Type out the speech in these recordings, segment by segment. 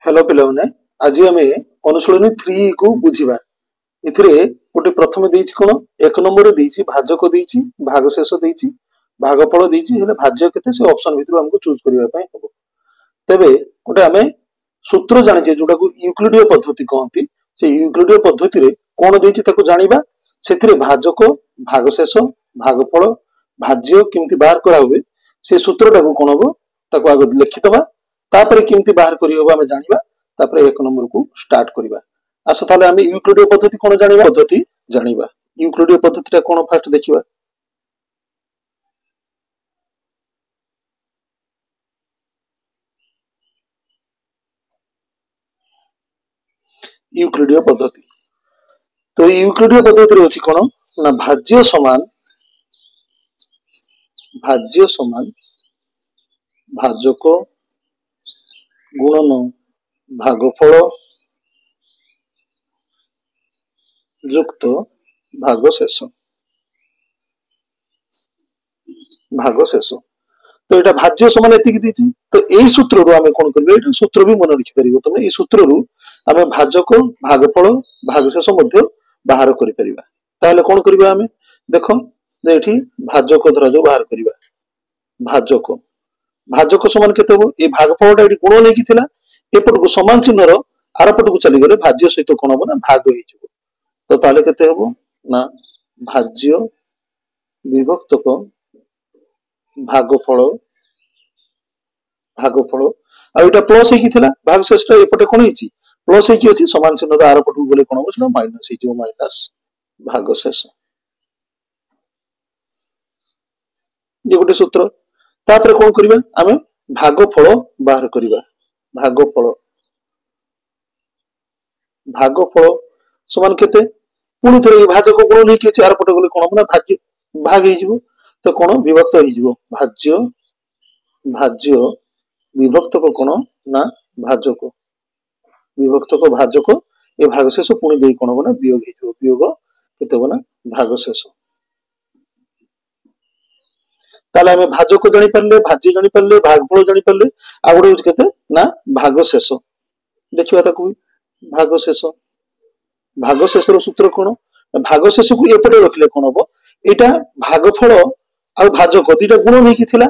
Hello पिलाने आज आम अनुशीलनी 3 को बुझा इथिरे गोटे प्रथम देछि कोन एक नंबर देछि भाजक देछि भागशेष देछि भागफल देछि हेले भाज्य केते से ऑप्शन भितर हमको चूज करिया पय हबो तबे गोटे आमे सूत्र जानि जोटा को यूक्लिडीय पद्धति कहंती से यूक्लिडीय पद्धति रे कोन देछि ताको जानिबा सेथिरे भाजक भागशेष भागफल भाज्य केमति बाहर करा हुए से सूत्रटा को कोन हबो ताको आगे लिखितबा तापर केमति बाहर करि हबो आमे जानिबा तापर एक नंबर को स्टार्ट करिबा आसा ताले आमे यूक्लिडीय पद्धति कोन जानिबा पद्धति जानिबा यूक्लिडीय पद्धतिटा कोन फास्ट देखिबा यूक्लिडीय पद्धति तो यूक्लिडीय पद्धति रे अछि कोन ना भाज्य समान भाजक गुणन भागफल युक्त भागशेष तो एटा भाज्य समान एतिक दिछि तो एई सूत्र रो आमे कोन करबे एटा सूत्र भी मन रखि परिबो तमे एई सूत्र रो आमे भाजक भागफल भागशेष मध्ये बाहर करि परिबा ताले कोन करबा आमे देखो जे एठी भाजक द्वारा जो बाहर करिबा भाजक समान केते हो ए भागफलटा एठी गुण नै कि थिला एपट को समान चिन्ह रो आरपट को चली गले भाज्य सहित कोन हो ना भाग होई जबो तो ताले केते हो ना भाज्य विभक्तक भागफल आ एटा प्लस हे कि थिला भागशेषटा एपटे कोन हिची प्लस हे कि अछि समान चिन्ह रो आरपट को गले कोन हो छला माइनस हे जो माइनस भागशेष ये गोटे सूत्र तापर कोन करिबा आमे भागफल बाहर करिबा भागफल समान केते पुनी थरे भाजक गुण नै कि चार पट गले कोन ना भाग हे जिवो तो कोन विभक्त हे जिवो भाज्य विभक्त को कोन ना भाजक ए भागशेष पुनी देई कोन हो ना वियोग हे जिवो वियोग केते हो ना भागशेष ताले हमें भाजक जानि परले भाज्य जानि परले भागफल जानि परले आ गोटे होछ केते ना भागशेष देखिबा ताकू भागशेष रो सूत्र कोन भागशेष को एपटे रखले कोन हो एटा भागफल आ भाजक दिटा गुण नै कि थिला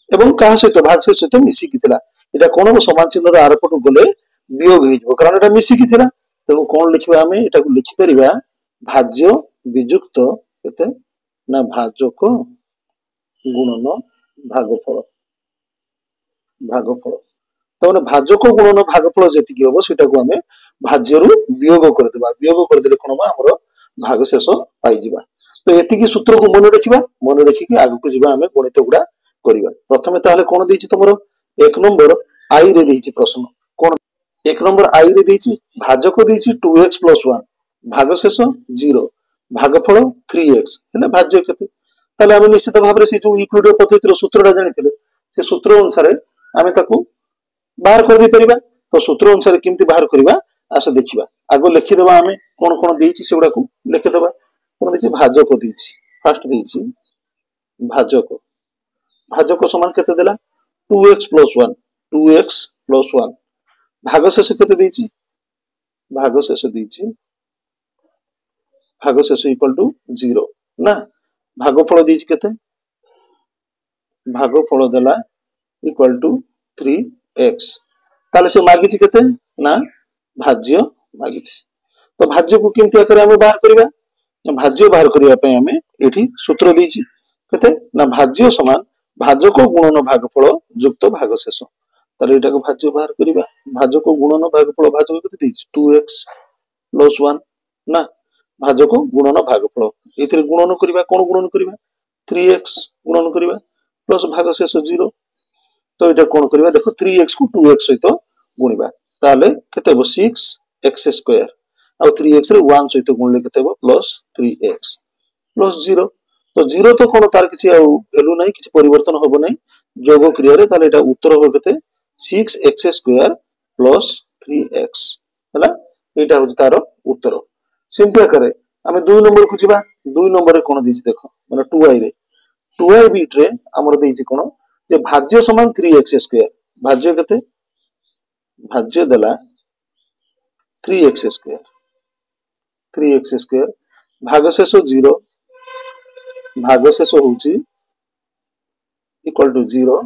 एवं कहा सहित भागशेष सहित मिसी कि थिला एटा कोन हो समान चिन्ह रो आरपट गले वियोग हे जबो कारण एटा मिसी कि थिला तो कोन लिखिबा हमें एटा को लिखि परिबा भाज्य वियुक्त केते ना भाजक गुणन भागफल तो भाजक गुणन भागफल जेति कि होबो सेटा को हमें भाज्य रु वियोग कर देले कोन हमर भागशेष पाई जिबा तो एति कि सूत्र को मन रखि कि आगु को जिबा हमें गणित गुडा करिबा प्रथमे ताले कोन देछि तमरो एक नंबर आई रे देछि प्रश्न कोन एक नंबर आई रे देछि भाजक देछि 2x + 1 भागशेष 0 भागफल 3x हेले भाज्य केते ताले हम निश्चित भाबरे से जो यूक्लिडीय पद्धति रो सूत्रटा जानिथिले से सूत्र अनुसार आमे ताकू बाहर कर दे परिबा तो सूत्र अनुसार केमति बाहर करिबा आसे देखिबा आगो लिखि देबा हमें कोन कोन देछि सेगुडा को लिखि देबा कोन देछि भाजक देछि फर्स्ट देछि भाजक समान केते देला 2x + 1 भागशेष केते देछि भागशेष इक्वल टू 0 ना भागफल देछि केते भागफल देला इक्वल टू 3x ताले से मागिछि केते ना भाज्य मागिछि तो भाज्य को केमति आकर हम बाहर करिबा भाज्य बाहर करिया पे हमें एठी सूत्र देछि केते ना भाज्य समान भाजक गुणन भागफल युक्त भागशेष ताले एटा को भाज्य बाहर करिबा भाजक गुणन भागफल भाजक केते देछि 2x + 1 ना भाजक गुणन भागफल एथिरे गुणन करिबा कोन गुणन करिबा 3x गुणन करिबा प्लस भागशेष 0 तो एटा कोन करिबा देखो 3x को 2x सहित गुणिबा ताले केते हो 6x² आ 3x रे 1 सहित गुणले केते हो +3x +0 तो 0 तो कोन तार किछि वैल्यू नै किछि परिवर्तन होबो नै जोग क्रिया रे ताले एटा उत्तर हो केते 6x² + 3x हला एटा हो तार उत्तर सिम्पल करे हमें 2 नंबर को जिबा 2 नंबर रे कोन दिछि देखो माने 2i रे 2i बीट रे हमर देछि कोन जे भाज्य समान 3x² भाज्य केते भाज्य देला 3x स्क्वायर 3x स्क्वायर भागशेष 0 भागशेष होउची इक्वल टू 0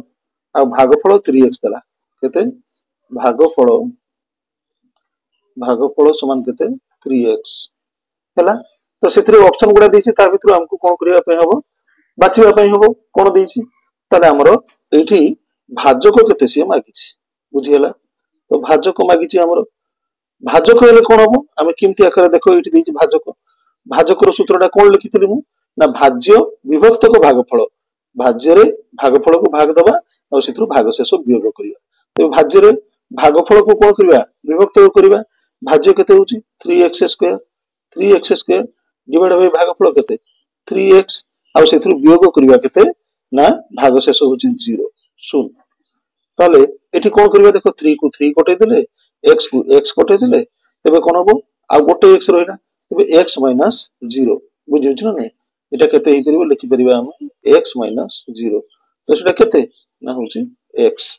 आ भागफल 3x देला केते भागफल समान केते 3x हैला तो सेथरे ऑप्शन गुडा देछि ता भितर हमको कोन करिया पे हबो बाछिबा पे हबो कोन देछि ताले हमरो एठी भाजक केते से मागिछि बुझियला तो भाजक मागिछि हमरो भाजक हेले कोन हबो आमे किमति आकर देखो एठी देछि भाजकर सूत्रटा कोन लिखिथिलि मु ना भाज्य विभक्त को भागफल भाज्य रे भागफल को भाग दबा और सेथरु भागशेष वियोग करिया तो भाज्य रे भागफल को कोन करिया विभक्त को करिया भाज्य केते होची 3x स्क्वायर डिवाइड बाय भागफल केते 3x आ सेथरु वियोग करिया केते ना भागशेष होची 0 सुन ताले एठी कोन करिया देखो 3 को 3 कटै देले x को x कटै देले तबे कोन हबो आ गोटे x रहिला तबे x - 0 बुझियो छ ना एटा केते हे परिबो लिखि परिबा हम x - 0 तो सेटा केते ना होची x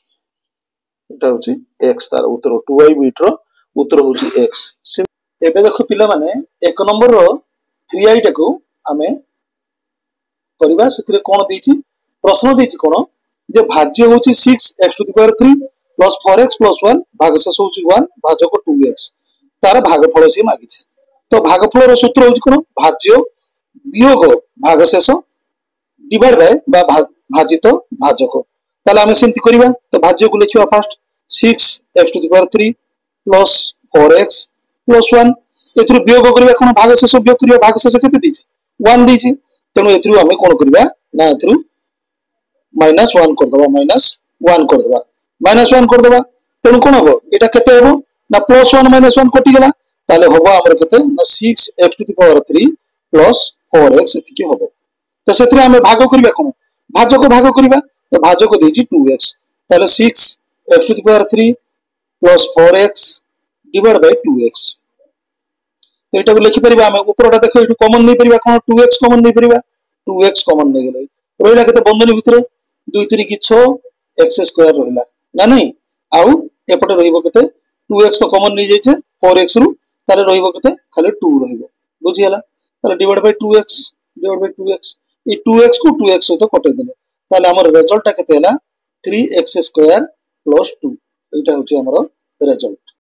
एटा होची x तार उत्तर 2i बिट रो उत्तर होची x एबे देखो पिला माने एक नंबर रो 3i टाको आमे परिबा सेतिरे कोन देछि प्रश्न देछि कोन जे भाज्य होची 6x to the power 3 plus 4x plus 1 भागशेष होची 1 भाजक 2x तार भागफल से मागिछि तो भागफल रो सूत्र होची कोन भाज्य वियोग भागशेष डिवाइड बाय भाजित भाजक ताले आमे सेमति करिबा तो भाज्य को लिखिबा first 6x to the power 3 plus 4x plus 1 एथरु वियोग करिबा कोन भागशेष वियोग करिबा भागशेष केते दिछि 1 दिछि तेनु एथरु आमे कोन करिबा ना एथरु -1 कर दबा -1 कर दबा -1 कर दबा तेनु कोन हो एटा केते हो ना +1 -1 कटि गेला ताले होबो हमर केते ना 6x to the power 3 plus 4x एतिकी होबो तो सेथरे आमे भाग करिबा कोन भाजक भाग करिबा तो भाजक देछि 2x ताले 6x to the power 3 plus 4x divide by 2x तो एटा को लिखि परिबा आमे ऊपरटा देखो एटु कॉमन नै परिबा कोन 2x कॉमन नै परिबा 2x कॉमन नै गेलै रोइला केते बंधनी भितरे 2 3 की 6 x स्क्वायर रोइला ना नहीं आउ एपटे रहिबो केते 2x तो कॉमन नै जायछे 4x रु ताले रहिबो केते खाली 2 रहिबो बुझियला ताले divide by 2x A 2x को 2x तो कटै देले ताले हमर रिजल्ट केते हला 3x स्क्वायर प्लस 2 एटा होची हमर रिजल्ट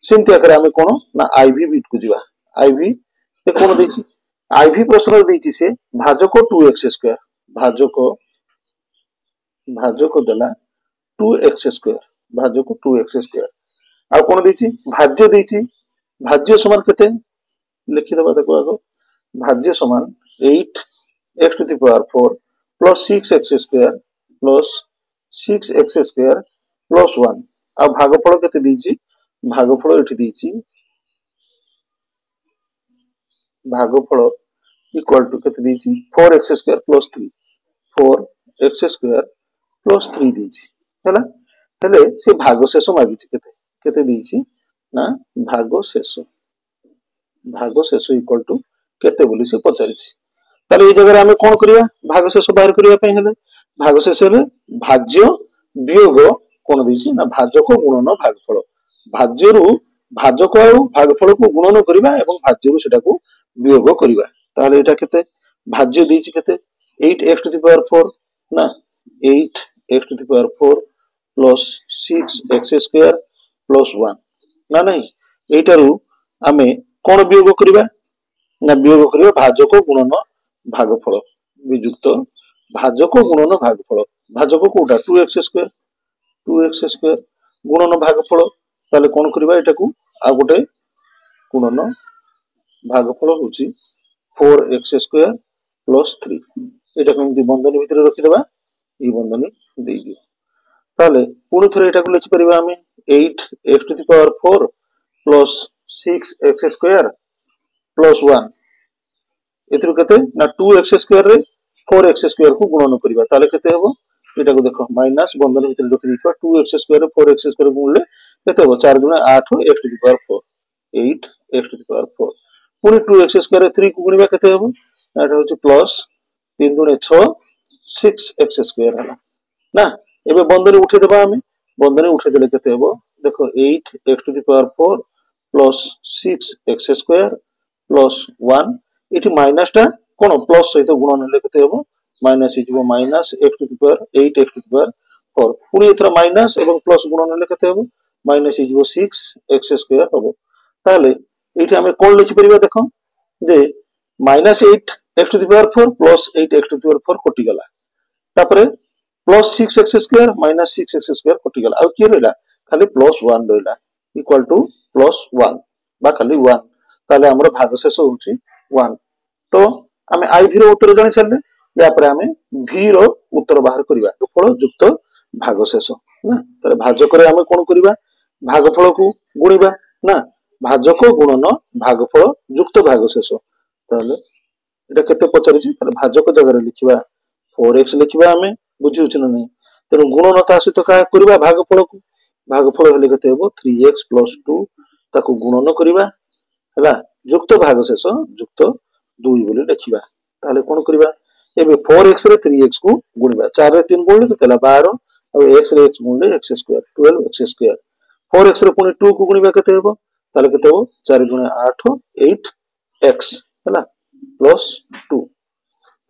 सेमति आकर हमें कोन ना आईवी बिट को दिबा आईवी ए कोन देछि आईवी प्रश्न देछि से भाजक 2x स्क्वायर भाजक देला 2x स्क्वायर भाजक 2x स्क्वायर आ कोन देछि भाज्य समान केते लिखि दबा देखो आगो भाज्य समान 8x to the power 4 plus 6x square plus 6x square plus 1 आ भागफल केते दिछि भागफल एठी दिछि भागफल इक्वल टू केते दिछि 4x square plus 3 4x square plus 3 दिछि हैला तले से भागशेष मागिछि केते दिछि ना भागशेष इक्वल टू केते बोली से पचारिछि तले ए जगह हमें कोन करिया भागशेष बाहर करिया पे हेले भागशेष हेले भाज्य वियोग कोन दिछि ना भाजक गुणन भागफल भाज्यरु भाजक आ भागफल को गुणन करिबा एवं भाज्यरु सेटा को वियोग करिबा ताले एटा केते भाज्य दिछि केते 8x टू द पावर 4 ना 8x to the power 4 plus 6x square plus 1 ना नहीं एटारु आमे कोन वियोग करिबा ना वियोग करिबा भाजक गुणन भागफल वियुक्त भाजक गुणन भागफल भाजक कोटा 2x स्क्वायर गुणन भागफल ताले कोन करिबा एटा को आ गोटे गुणन भागफल होची 4x स्क्वायर प्लस 3 एटा केमति बंधनी भितर रखि देबा ई बंधनी देई दियो ताले पुणी थरे एटा को लिखि परिबा हमें 8x to the power 4 plus 6x square plus 1 एथरु केते ना 2x स्क्वायर रे 4x स्क्वायर को गुणन करिबा ताले केते हेबो एटा को देखो माइनस बंधन भितर रखि दिथवा 2x स्क्वायर 4x स्क्वायर गुणले केते हो 4 गुणा 8 x to the power 4 8x to the power 4 पुनी 2x स्क्वायर 3 को गुणिबा केते हेबो एटा होची प्लस 3 गुणे 6 6x स्क्वायर हला ना एबे बंधन उठे देबा हमें बंधन उठे देले केते हेबो देखो 8x to the power 4 plus 6x² plus 1 ये माइनस टा कौन प्लस सहित गुणन हेले केते हेबो माइनस इजिवो minus x to the power 8x to the power 4 पुनी एथरा माइनस एवं प्लस गुणन हेले केते हेबो माइनस इजिवो 6x² हेबो ताले एठी हमें कोन लिखि परिबा देखो जे minus 8x to the power 4 plus 8x to the power 4 कटि गला तापरे प्लस 6x² माइनस 6x² कटि गला आ कि रहला खाली प्लस 1 रहला इक्वल टू प्लस 1 बा खाली 1 ताले हमर भागशेष होउची 1 तो आमे आईवी रो उत्तर जानि छले या पर आमे v रो उत्तर बाहर करिबा फल युक्त भागशेष ना ताले भाजक रे आमे कोन करिबा भागफल को गुणिबा ना भाजक गुणन भागफल युक्त भागशेष ताले एटा केते पचारिछि ताले भाजक जगह रे लिखिबा 4x लिखिबा आमे बुझि उछि नै तेनु गुणन ता सहित का करिबा भागफल हेले केते हेबो 3x + 2 ताको गुणन करिबा हला युक्त भागशेष युक्त 2 बोली लिखिबा ताले कोन करिबा एबे 4x रे 3x को गुणिबा 4 रे 3 गुणले केतेला 12 और x रे x गुणले x² 12x²। 4x रे पुनी 2 को गुणिबा केते हेबो ताले केते हेबो 4 गुणे 8 8x हला प्लस 2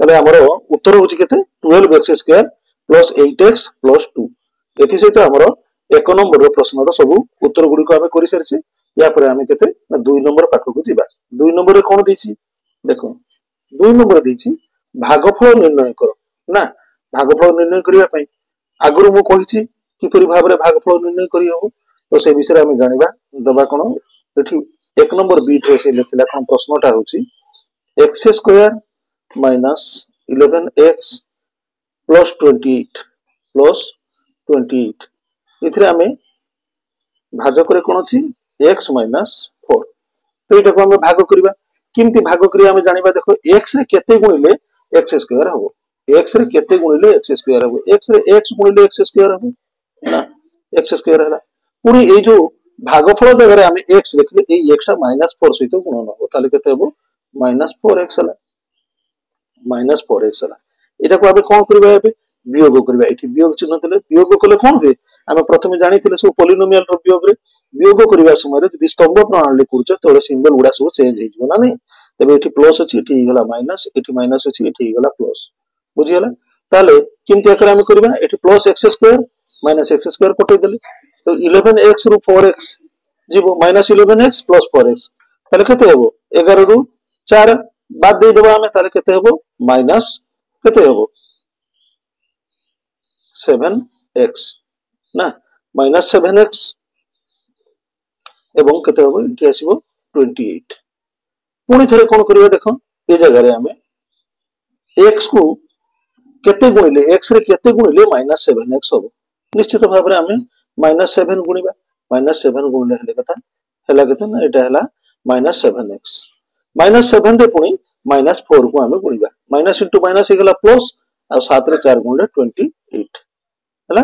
ताले हमरो उत्तर होची केते 12x² प्लस 8x प्लस 2 एथि सहित हमरो 1 नंबर रो प्रश्न रो सब उत्तर गुडी को हमें करि सरछि या पर हमें केते ना 2 नंबर पाखो को जिबा 2 नंबर रे कोन दिछि देखो 2 नंबर दिछि भागफल निर्णय करो ना भागफल निर्णय करिया पई आगरु मु कहिछि कि परि भाबरे भागफल निर्णय करि हो तो से विषय हमें जानिबा दबा कोन एठी 1 नंबर बीट रे से लेखिला कोन प्रश्नटा होछि x² minus 11x plus 28 इथरे हमें भाजक रे कोन अछि x minus 4 तो एटा को हमें भाग करिबा किमती भाग करिया हमें जानिबा देखो x रे केते गुणिले x² हबो x रे केते गुणिले x² हबो x रे x गुणिले x² हबो ना x² हला पुनी ए जो भागफल जगह रे हमें x लिखले ए x टा -4 सहित गुणन हो ताले केते हबो -4x हला -4x हला एटा को हमें कोन करिबा एबे वियोग करिबा एठी वियोग चिन्ह देले वियोग कले कोन हे हमें प्रथमे जानिथिले सब पॉलिनोमियल रो वियोग रे वियोग करिबा समय रे यदि स्तंभ प्रणाली करूछ तो सिंबल गुडा सब चेंज हिजबो ना नहीं तबे एठी प्लस अछि एठी गला माइनस एठी माइनस अछि एठी गला प्लस बुझि गला ताले किमति आकर हम करिबा एठी प्लस x² माइनस x² कटै देले तो 11x रु 4x जीवो -11x + 4x ताले केते हेबो 11 रु 4 बाद दे देबा हमें ताले केते हेबो माइनस केते हेबो 7x ना -7x एवं केते हेबो इठी आसीबो 28 पुनी थरे कोन करिबा देखो ए जगह रे हमें x को केते गुणिले x रे केते गुणिले -7x होबो निश्चित भाव रे हमें -7 गुणिबा -7 गुणले हेले कथा ना एटा हला -7x -7 रे पुनी -4 को हमें गुणिबा माइनस इंटू माइनस हेगला प्लस आ 7 रे 4 गुणले 28 हला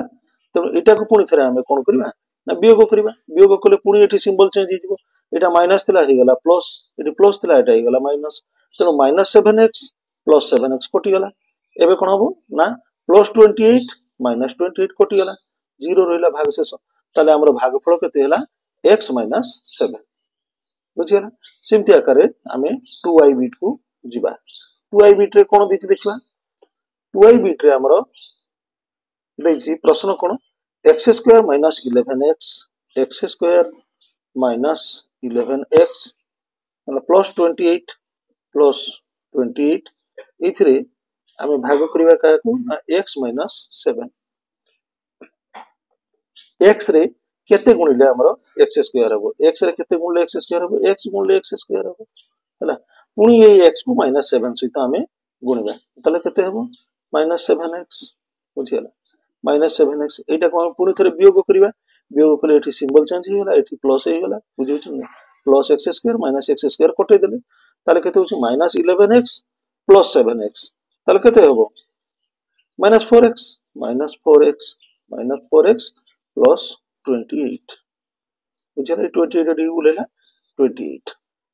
तो एटा को पुनी थरे हमें कोन करिबा ना वियोग कले पुनी एठी सिंबल चेंज हिजबो एटा माइनस थिला हेगला प्लस एठी प्लस थिला एटा हेगला माइनस तो -7x + 7x कटि गला एबे कोन हबो ना +28 -28 कटि गला 0 रहिला भागशेष ताले हमर भागफल केते हला x - 7 बुझियला सिमति आकारे हमें 2i बिट को जिबा 2i बिट रे कोन दिछि देखिबा 2i बिट रे हमर दैछि प्रश्न कोन x² - 11x x² - 11x मतलब +28 इथरे हमें भाग करिबा काको ना x - 7 x रे केते गुणिले हमरो x² हबो x रे केते गुणिले x² हबो x गुणिले x² हबो हला पुनी ए x को -7 सहित हमें गुणिबा तले केते हबो -7x बुझियला -7x एटा को हम पुनी थरे वियोग कले एठी सिंबल चेंज हेगला एठी प्लस हेगला बुझियो छ प्लस x² - x² कटै देले ताले केते होछि -11x + 7x ताले केते हबो -4x + 28 बुझियला 28 डी उलेला 28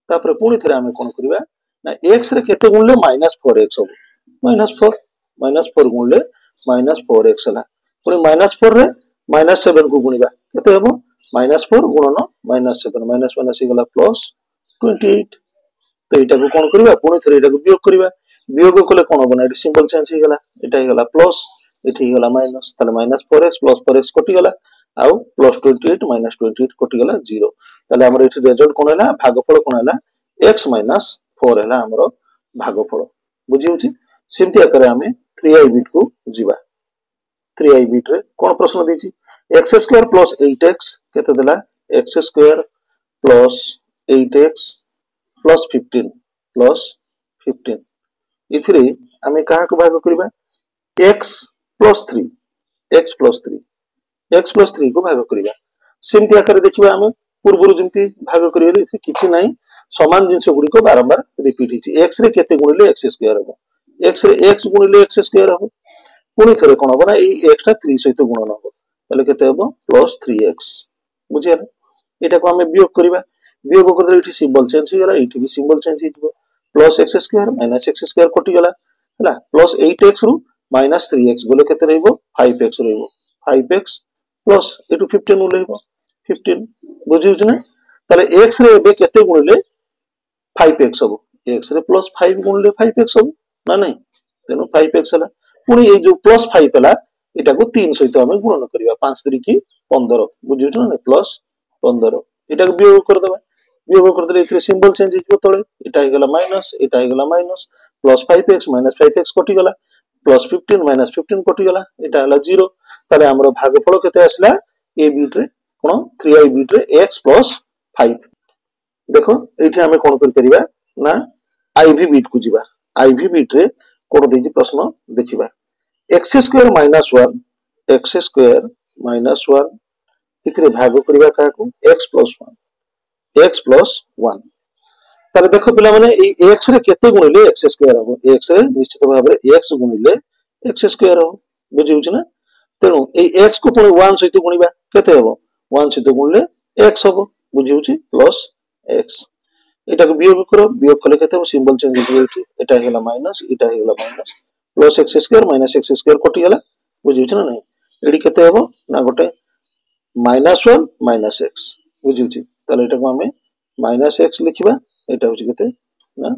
तापर पुनी थरे हमें कोन करिबा ना x रे केते गुणले -4x हबो -4 गुणले -4x हला पुनी -4 रे -7 को गुणिबा केते हबो -4 गुणन -7 माइनस माइनस गला +28 तो एटा को कोन करबा पुनी थरे एटा को वियोग करबा वियोग कले कोन बना एटा सिंपल चेंज हे गला एटा हे गला प्लस एठी हे गला माइनस ताले -4x +4x कटि गला आउ +28 -28 कटि गला 0 ताले हमर एठी रिजल्ट कोन हैला भागफल कोन हैला x - 4 हैला हमर भागफल बुझी होची सिम्ति आकरे हमें 3i बिट को जीवा 3i बिट रे कोन प्रश्न देछि x² + 8x केते देला x² + 8x + 15 इथिरे हमें कहा को भाग करबा x + 3 x + 3 को भाग करबा सिम्ति आकरे देखिबा हमें पूर्वरु जंती भाग करियो इथे किछि नाही समान जिंस गुडी को बारंबार रिपीट हिची x रे केते गुणिले x² हबो x रे x गुणिले x² हबो पुनी थरे कोन हबो ना ए x टा 3 सहित गुणन हबो तले केते हबो +3x बुझिया एटा को हमें वियोग करबा वियोग करले इठी सिंबल चेंज हो गला इठी भी सिंबल चेंज हिजबो +x² - x² कटि गला हला +8x रु -3x बोले केते रहइबो 5x रहइबो 5x प्लस एटू 15 उलेइबो 15 बुझिउछ ना ताले x रे एबे केते गुणिले 5x हबो x रे +5 गुणिले 5x हबो ना नहीं तेनो 5x हला पुनी ए जो +5 हला एटा को 3 सहित हमें गुणन करबा 5 3 की 15 बुझिउछ ना +15 एटा को वियोग कर देबा वियोग कर देले इथरे सिंबल चेंज हिजबो तळे एटा हे गला माइनस एटा हे गला माइनस +5x - 5x कटि गला +15 - 15 कटि गला एटा हला 0 ताले हमरो भागफल केते आसला ए बिट रे कोन 3i बिट रे x + 5 देखो एठी हमें कोन कर परिबा ना iv बिट को जीवा iv बिट रे कोन देजी प्रश्न देखिबा x² - 1 x² - 1 इथरे भाग करबा का को x + 1 ताले देखो पिला माने ए x रे केते गुणिले x² हबो x रे निश्चित भाव रे x गुणिले x² हबो बुझिउछ ना तेनु ए x को पुनी 1 सहित गुणिबा केते हबो 1 सहित गुणिले x हबो बुझिउछि प्लस x एटा को वियोग कले केते हबो सिंबल चेंज होइछि एटा हेला माइनस एटा हेला माइनस प्लस x² - x² कटि गला बुझिउछ ना नहीं एडी केते हबो ना गोटे -1 - x बुझिउछि ताले एटा को हमें -x लिखिबा एटा होछि केते ना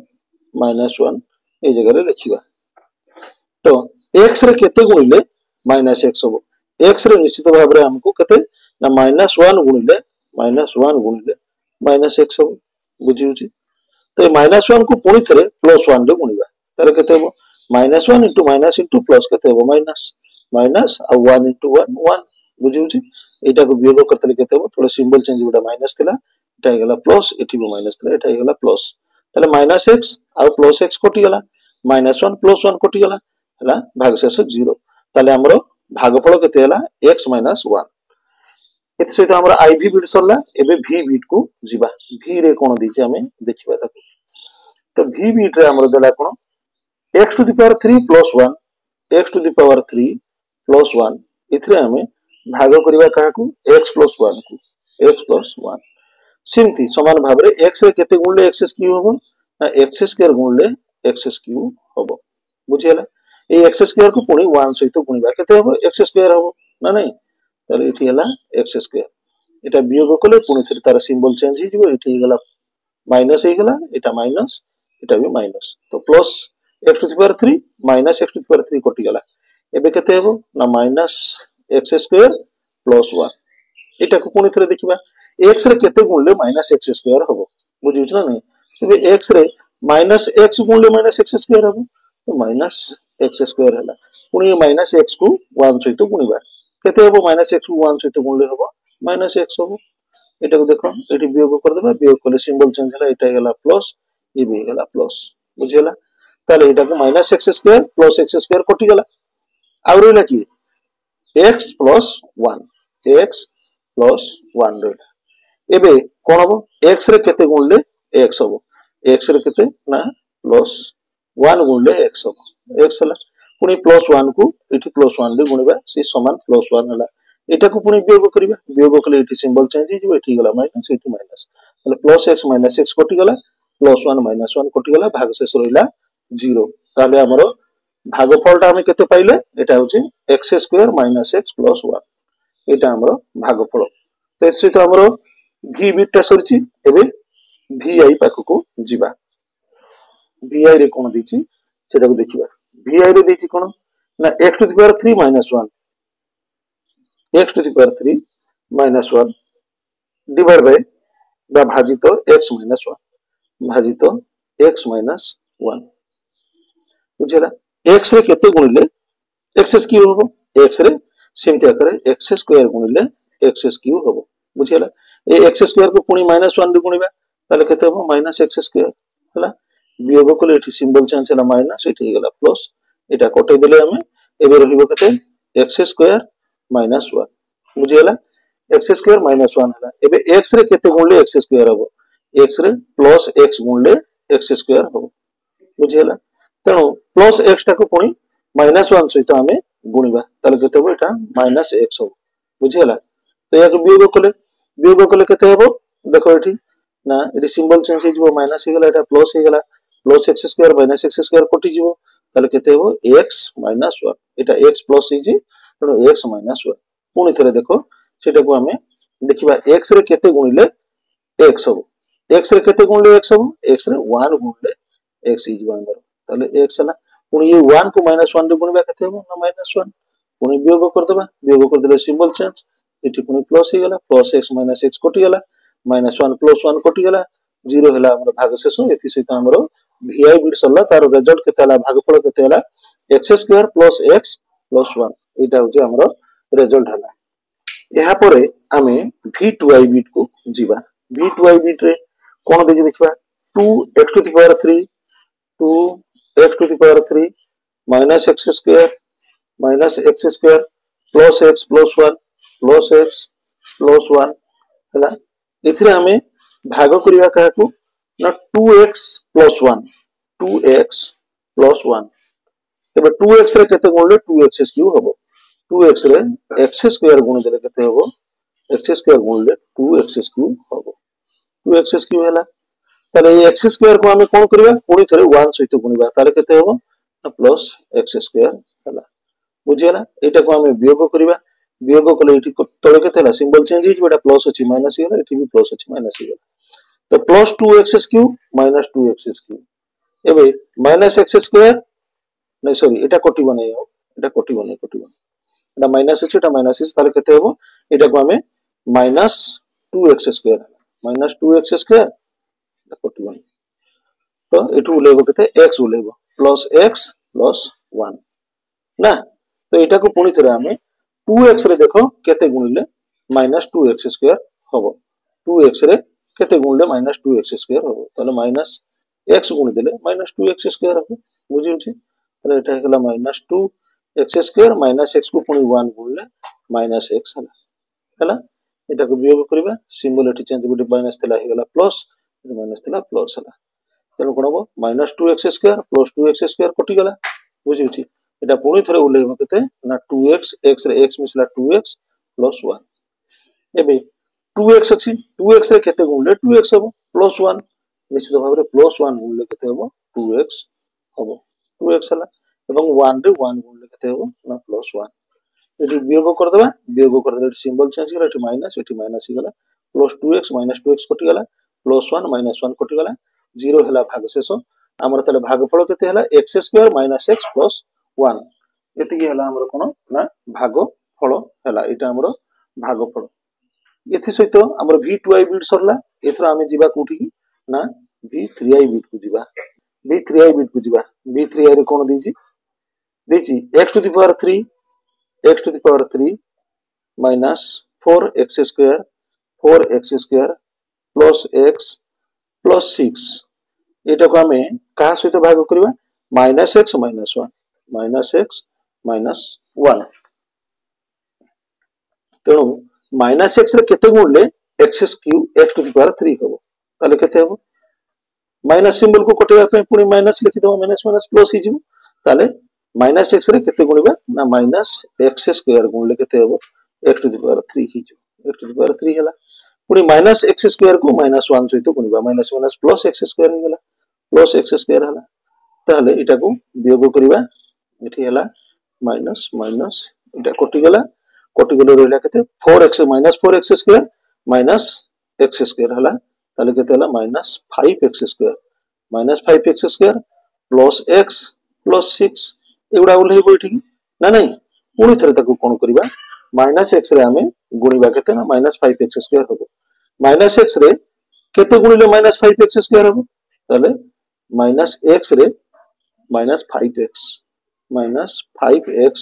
-1 ए जगह रे लिखिबा तो x रे केते गुणिले -x हबो x रे निश्चित भाव रे हमको केते ना -1 गुणिले -x हबो बुझिउछि तो -1 को पुनी थरे +1 रे गुणिबा तारे केते हबो -1 * माइनस * प्लस केते हबो माइनस आ 1 * 1 1 बुझिउछि एटा को वियोग करतले केते हबो थोड़ा सिंबल चेंज गुडा माइनस थिला एटा हे गला प्लस एठी भी माइनस थिला एटा हे गला प्लस ताले -x आ +x कटि गला -1 + 1 कटि गला हला भागशेष 0 ताले हमरो भागफल केते हला x - 1 एत सहित हमरा iv बिट सरला एबे v बिट को जीवा v रे कोन दिछि हमें देखिबा ताको तो v बिट रे हमरो देला कोन x⁴ + 1 x⁴ + 1 इथरे हमें भाग करबा काहा को x + 1 को x + 1 सिम्ति समान भाव रे x रे केते गुणले x³ हबो ना x² गुणले x³ हबो बुझियला ए x² को पुनी 1 सहित गुणिबा केते हबो x² हबो ना नहीं ताले एठी हला x² एटा वियोग कले पुनी थरे तार सिंबल चेंज हि जिवो एठी गला माइनस हे गला एटा माइनस एटा भी माइनस तो प्लस x⁴ - x⁴ कटि गला एबे केते हबो ना -x² + 1 एटा को पुनी थरे देखिबा x रे केते गुणले -x² हबो बुझिउछ ना नहीं तबे x रे -x गुणले -x² हबो तो -x² हला पुनी -x को 1 सहित गुणिबा केते हबो -x को 1 सहित गुणले हबो -x हबो एटा को देखो एठी वियोग कर देबा वियोग कले सिंबल चेंज हला एटा हेला प्लस ए भी हेला प्लस बुझियला ताले एटा को -x² + x² कटि गला आ रहला की x + 1 रहला एबे कोन हबो x रे केते गुणले x हबो x रे केते ना +1 गुणले x हबो x हला पुनी +1 को एठी +1 रे गुणिबा से समान +1 हला एटा को पुनी वियोग करिबा वियोग कले एठी सिंबल चेंज हि जिवो एठी गला माइनस एठी माइनस ताले +x - x कटि गला +1 - 1 कटि गला भागशेष रहिला 0 ताले हमरो भागफलटा हम केते पाइले एटा होची x² - x + 1 एटा हमरो भागफल तो एस सहित हमरो v बिटा सरछि एबे vi पाखको जिबा vi रे कोन दिछि सेटा को देखिबा vi रे दिछि कोन ना x to the power 3 minus 1 x to the power 3 minus 1 divide by बा भाजित x minus 1 भाजित x minus 1 बुझला x रे केते गुणिले x स्क्वायर होबो x रे सेमति आकरे x स्क्वायर गुणिले x क्यूब होबो बुझला ए x स्क्वायर को पुनी -1 रे गुणिबा ताले केते होबो -x स्क्वायर हला वियोग कोले एठी सिंबल चेंज हला माइनस एठी गेला प्लस एटा कटै देले हमें एबे रहिबो केते x स्क्वायर -1 बुझला x स्क्वायर -1 हला एबे x रे केते गुणले x स्क्वायर होबो x रे प्लस x गुणले x स्क्वायर होबो बुझला तणो प्लस x टा को पुनी -1 सहित हमें गुणिबा ताले केते होबो एटा -x होबो बुझला तो या वियोग कोले केते होबो देखो एठी ना एठी सिंबल चेंज हे जिवो माइनस हे गेला एटा प्लस हे गेला plus x square minus x square कटि जिवो ताले केते होबो x - 1 एटा x प्लस हे जी तणो x - 1 पुनी थरे देखो सेटा को हमें देखिबा x रे केते गुणिले x होबो x रे केते गुणिले x होबो x रे 1 गुणिले x हे जिवो हमर ताले x हला पुनी ये 1 को -1 रे गुणिबा केते होबो ना -1 पुनी वियोग कर देले सिंबल चेंज एठी पुनी प्लस हे गेला प्लस x - x कटि गेला -1 प्लस 1 कटि गेला 0 हला हमर भाग शेष एथि सहित हमर vi बिट सरला तार रिजल्ट केते हला भागफल केते हला x square plus x plus 1 एटा होजे हमर रिजल्ट हला यहा परे आमे v2i बिट को जीवा v2i बिट रे कोन देखि देखबा 2x to the power 3 2x to the power 3 minus x square plus x plus 1 plus x plus 1 हैला एथिरे हमें भाग करिया काकू ना 2x plus 1 2x plus 1 तबे 2x रे केते गुणले 2x क्यूब हबो 2x रे x स्क्वायर गुण देले केते हबो x स्क्वायर गुणले 2x क्यूब हबो 2x क्यूब हैला ताले ये x स्क्वायर को हमें कोन करिया पुनी थरे 1 सहित गुणिबा ताले केते हबो प्लस x स्क्वायर हला बुझियला एटा को हमें वियोग करिबा वियोग कले एठी तळे केते हला सिंबल चेंज हिज बेटा प्लस अछि माइनस हिला एठी भी प्लस अछि माइनस हिला तो plus 2x cube minus 2x cube एबे माइनस x स्क्वायर नै सॉरी एटा कटिबो नै एटा कटिबो एटा माइनस अछि एटा माइनस अछि ताले केते हबो एटा को हमें माइनस 2x स्क्वायर एटा कटिबो तो एठु उलेबो केते x उलेबो प्लस x प्लस 1 ना तो एटा को पुनी थरे हमें 2x रे देखो केते गुणिले माइनस 2x स्क्वायर हबो 2x रे केते गुणिले माइनस 2x स्क्वायर हबो तले माइनस x गुणि देले माइनस 2x स्क्वायर हबो बुझियो छी तले एटा हला minus 2x square minus x को पुनी 1 गुणिले माइनस x हला एटा को वियोग करबा सिंबल एठी चेंज बिट माइनस तला हे गेला प्लस माइनस तला प्लस हला तले कोन हबो minus 2x square plus 2x square कटि गेला बुझियो छी एटा पुनी थरे उलेबो केते ना 2x x रे x मिसला 2x प्लस 1 एबे 2x अछि 2x रे केते गुणले 2x हबो प्लस 1 निश्चित भाबरे प्लस 1 गुणले केते हबो 2x हबो 2x हला एवं 1 रे 1 गुणले केते हबो ना प्लस 1 एटी वियोग कर देबा वियोग कर देले सिंबल चेंज गेला एटी माइनस ही गेला प्लस 2x माइनस 2x कटि गेला प्लस 1 माइनस 1 कटि गेला 0 हला भाग शेष हमर तले भागफल केते हला x square minus x plus 1 एति के हला हमर कोन ना भागफल हला एटा हमर भागफल एथि सहित हमर v2i बिट सरला एथरा हमें जीवा कोठी ना v3i बिट को जीवा v3i बिट को जीवा v3i रे कोन देची x to the power 3 minus 4x square plus x plus 6 एटा को हमें का सहित भाग करबा माइनस x माइनस 1 तेणु माइनस x रे केते गुणले x cube x to the power 3 होबो ताले केते होबो माइनस सिंबल को कटेबा पे पुनी माइनस लिखि दो माइनस माइनस प्लस ही जिवो ताले माइनस x रे केते गुणिबा ना माइनस x स्क्वायर गुणले केते होबो x टू द पावर 3 ही जिवो x टू द पावर 3 हला पुनी माइनस x स्क्वायर को माइनस 1 सहित गुणिबा minus minus plus x square ही गेला प्लस x स्क्वायर हला ताले एटा को वियोग करिबा एठी हला माइनस माइनस एटा कटि गेला रहला केते 4x minus 4x square minus x square हला ताले केते हला minus 5x square minus 5x square plus x plus 6 एगुडा उल्लेइबो एठी ना नहीं पुणी थरे ताकू कोन करबा माइनस x रे हमें गुणीबा केते ना माइनस 5x स्क्वायर होबो माइनस x रे केते गुणिले माइनस 5x स्क्वायर होबो ताले माइनस x रे माइनस 5x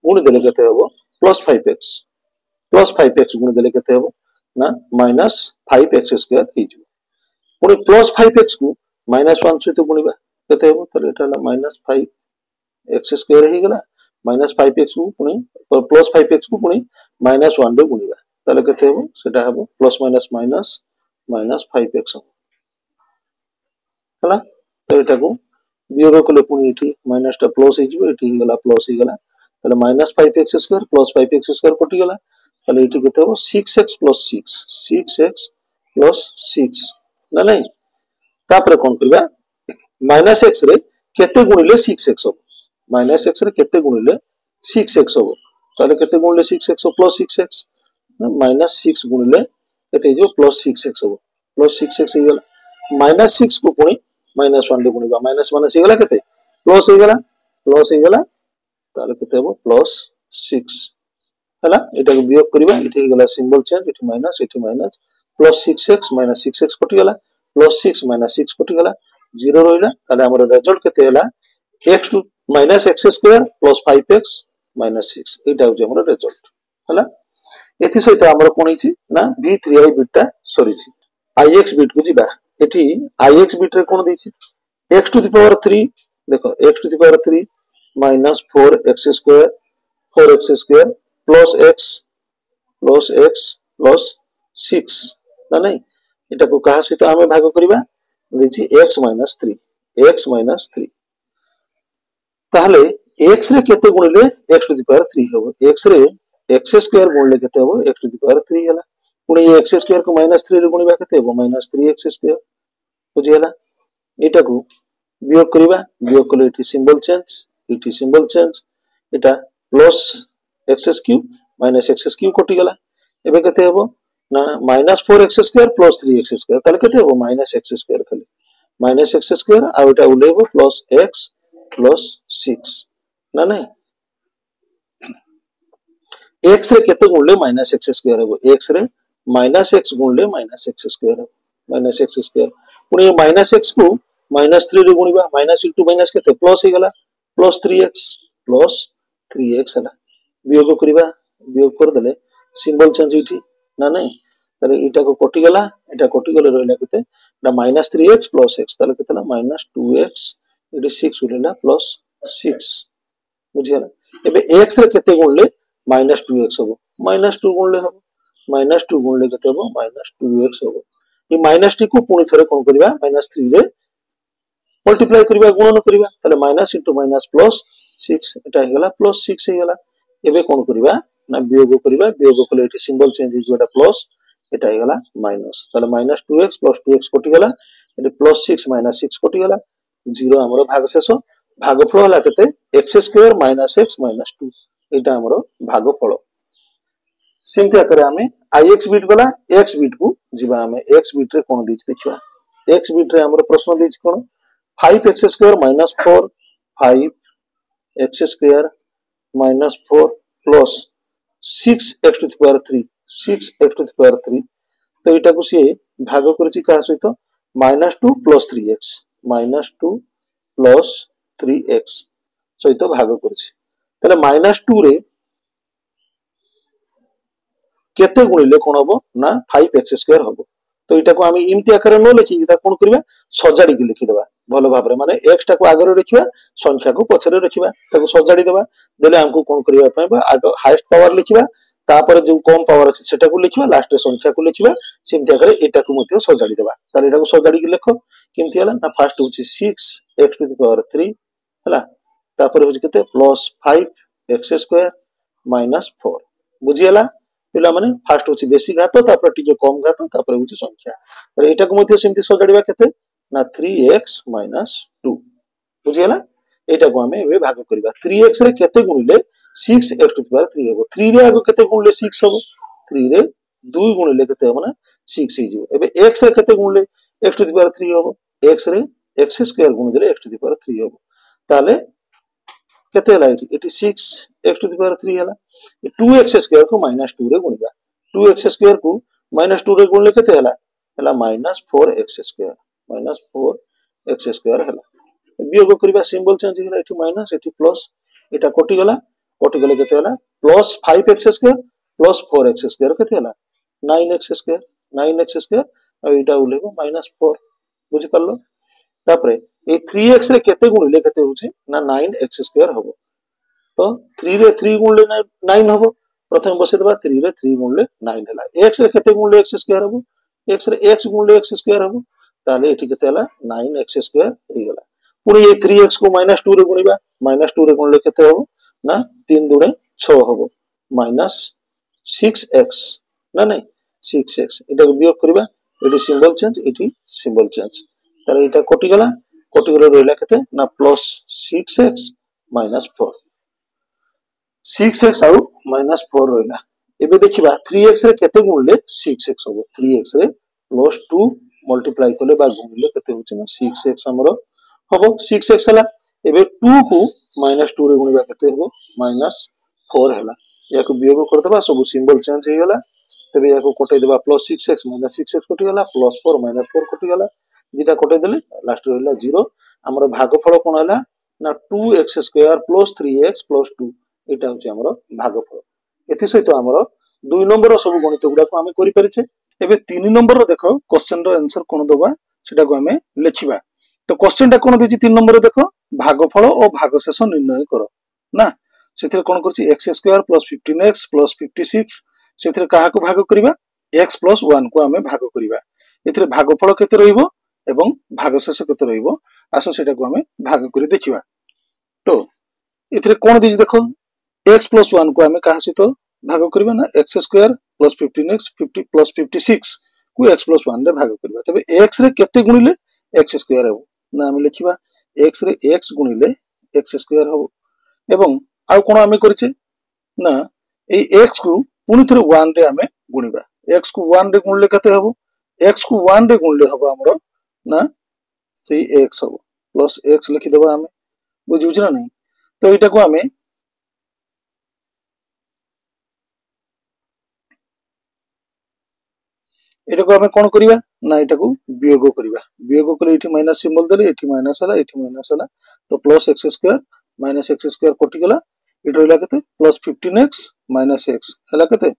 गुणी देले केते होबो प्लस 5x गुणी देले केते होबो ना माइनस 5x स्क्वायर हिजो पुणी प्लस 5x को माइनस 1 सहित गुणीबा केते होबो ताले एटा हला माइनस 5x स्क्वायर ही गला माइनस 5x को पुणी प्लस 5x को पुणी माइनस 1 रे गुणीबा ताले केते होबो सेटा होबो plus minus minus minus 5x हला तो एटा को वियोग कले पुणी एठी माइनस टा प्लस हे जिवो एठी गला प्लस हे गला ताले minus 5x square plus 5x square कटि गला ताले एठी केते हो 6x प्लस 6 ना नहीं तापर कोन करबा माइनस x रे केते गुणिले 6x हो माइनस x रे केते गुणिले 6x हो ताले केते गुणिले 6x प्लस 6x माइनस 6 गुणिले केते जो प्लस 6x हो प्लस 6x हे गला माइनस 6 को पुणी माइनस 1 रे गुणीबा माइनस माइनस हे गला केते प्लस हे गला ताले केते हो प्लस 6 हला एटा को वियोग करबा एठी गला सिंबल चेंज एठी minus plus 6x minus 6x कटि गला प्लस 6 माइनस 6 कटि गला 0 रहिला ताले हमर रिजल्ट केते हला x to minus x square plus 5x minus 6 एटा हो हमर रिजल्ट हला एथि सहित हमर कोन हिची ना v3i बिटा सरीची ix बिट को जिबा एठी ix बिट रे कोन दैछि x टू द पावर 3 देखो x to the power 3 minus 4x square plus x plus 6 ना नहीं एटा को कहा सहित हमें भाग करबा दैछि x माइनस 3 ताहले x रे केते गुणिले x टू द पावर 3 होबो x रे x स्क्वायर गुणिले केते होबो x टू द पावर 3 हला पुणी x स्क्वायर को माइनस 3 रे गुणीबा केते होबो माइनस 3x स्क्वायर बुझी हला एटा को वियोग कले एठी सिंबल चेंज एटा plus x cube minus x cube कटि गला एबे केते होबो ना minus 4x square plus 3x square ताले केते होबो माइनस x स्क्वायर खाली माइनस x स्क्वायर आ एटा उलेबो प्लस x प्लस 6 ना नहीं x रे केते गुणले माइनस x स्क्वायर होबो x रे माइनस x गुणले माइनस x स्क्वायर होबो माइनस x स्क्वायर पुणी माइनस x को माइनस 3 रे गुणीबा माइनस इंटू माइनस केते प्लस हे गला प्लस 3x हला वियोग कर देले सिंबल चेंज इठी ना नहीं ताले एटा को कटि गला एटा कटि गले रहला केते ना माइनस 3x प्लस x ताले केते ना माइनस 2x एटी 6 उलेला प्लस 6 बुझियला एबे x रे केते गुणले माइनस 2x होबो माइनस 2 गुणले होबो माइनस 2 गुणले केते होबो माइनस 2x होबो ये माइनस टी को पुणी थरे कोन करबा माइनस 3 रे मल्टीप्लाई करबा गुणन करबा ताले माइनस इंटू माइनस प्लस 6 एटा हे गला प्लस 6 हे गला एबे कोन करबा ना वियोग कले एठी सिंबल चेंज हे जोटा प्लस एटा हे गला माइनस ताले माइनस 2x प्लस 2x कटि गला एठी प्लस 6 माइनस 6 कटि गला 0 हमरो भागशेष भागफल हला केते x square minus x minus 2 एटा हमरो भागफल सेमति आकरे हमें ix बिट गला x बिट को जिबा हमें x बिट रे कोन दिछ देखिबा x बिट रे हमरो प्रश्न दिछ कोन 5x square minus 4 5x square minus 4 plus 6x to the power 3 तो एटा को से भाग करछि का सहित -2 प्लस 3x -2 प्लस 3x सहित भाग करछि तले -2 रे केते गुणिले कोन हबो ना 5x स्क्वायर हबो तो एटा को आमी इमति आकार न लिखि ता कोन करबा सजाडी के लिखि देबा भलो भाबरे माने x टा को आगरे रखिबा संख्या को पछरे रखिबा ताको सजाडी देबा देले हमको कोन करिया पय आगो हाईएस्ट पावर लिखिबा तापर जो कम पावर अछि सेटा को लिखिबा लास्ट रे संख्या को लिखिबा सिमति आकार एटा को मथियो सजाडी देबा तार एटा को सजाडी के लिखो किमति हला ना फर्स्ट होछि 6x टू द पावर 3 हला तापर होछि केते प्लस 5x स्क्वायर माइनस 4 बुझियला पिला माने फर्स्ट होछि बेसी घात तापर टिके कम घात तापर होछि संख्या तर एटा को मथियो सिमति सजाडीबा केते ना 3x माइनस 2 बुझियला एटा को हमें एबे भाग करबा 3x रे केते गुणिले 6x टू द पावर 3 हेबो 3 रे आगो केते गुणिले 6 हेबो 3 रे 2 गुणिले केते हो ना 6 हे जिवो एबे x रे केते गुणिले x टू द पावर 3 हो x रे x स्क्वायर गुणिले x टू द पावर 3 हो ताले केते हला एटी 6 x टू द पावर 3 हला 2x स्क्वायर को -2 रे गुणिबा 2x स्क्वायर को -2 रे गुणले केते हला हला -4x स्क्वायर हला वियोग करबा सिंबल चेंज हला eighty minus eighty plus iota कटि गला केते हला plus 5x square plus 4x square केते हला 9x स्क्वायर आ एटा उलेबो -4 बुझि पालो तापरे ए 3x रे केते गुणिले केते होची ना 9x स्क्वायर हबो तो 3 रे 3 गुणले 9 हबो प्रथम बसे देबा 3 रे 3 गुणले 9 हला x रे केते गुणले x स्क्वायर हबो x रे x गुणले x स्क्वायर हबो ताले एठी केते हला 9x स्क्वायर हे गला पुनी ए 3x को -2 रे गुणिबा -2 रे गुणले केते हबो ना 3 दुणे 6 हबो -6x ना नहीं 6x एटा को वियोग करबा एटी सिंबल चेंज ताले एटा कटि गला रहला केते ना प्लस 6x -4 6x आउ -4 रहला एबे देखिबा 3x रे केते गुणले 6x हबो 3x रे +2 मल्टीप्लाई करले बा गुणले केते होची ना 6x हमरो हबो 6x हला एबे 2 को -2 रे गुणबा केते हबो -4 हला याको वियोग कर दबा सब सिंबल चेंज हे गला तबे याको कटै देबा प्लस 6x -6x कटि गला +4 -4 कटि गला दिटा कटै देले लास्ट रहला 0 हमरो भागफल कोन हला ना 2x स्क्वायर + 3x + 2 एटा होची हमरो भागफल एथि सहित हमरो 2 नंबर सब गणित गुडा को हमें करि परिछे एबे 3 नंबर रो देखो क्वेश्चन रो आंसर कोन दबा सेटा को हमें लिखिबा तो क्वेश्चन टा कोन देछि 3 नंबर रो देखो भागफल और भागशेष निर्णय करो ना सेथिरे कोन करछि x स्क्वायर + 15x + 56 सेथिरे काहा को भाग करिबा x + 1 को हमें भाग करिबा एथिरे भागफल केते रहिबो एवं भागशेष केते रहिबो आसो सेटा को हमें भाग करि देखिबा तो एथिरे कोन देछि देखो x + 1 को हमें काहा सहित भाग करिबा ना x स्क्वायर + 15x 50 + 56 को x + 1 रे भाग करिबा तबे x रे केते गुणिले x स्क्वायर हो ना हम लिखिबा x रे x गुणिले x स्क्वायर हो एवं आ कोन हमें करिचे ना ए x को पुनी थरे 1 रे हमें गुणिबा x को 1 रे गुणले केते हबो x को 1 रे गुणले हबो हमरो ना सेही x हबो प्लस x लिखि देबा हमें बुझिउछ ना नहीं तो एटा को हमें एटा को हमें कोन करिबा ना एटा को वियोग कले एठी माइनस सिंबल देले एठी माइनस हला तो plus x square -x square कटि गला एटा रहला केते प्लस 15x -x हला केते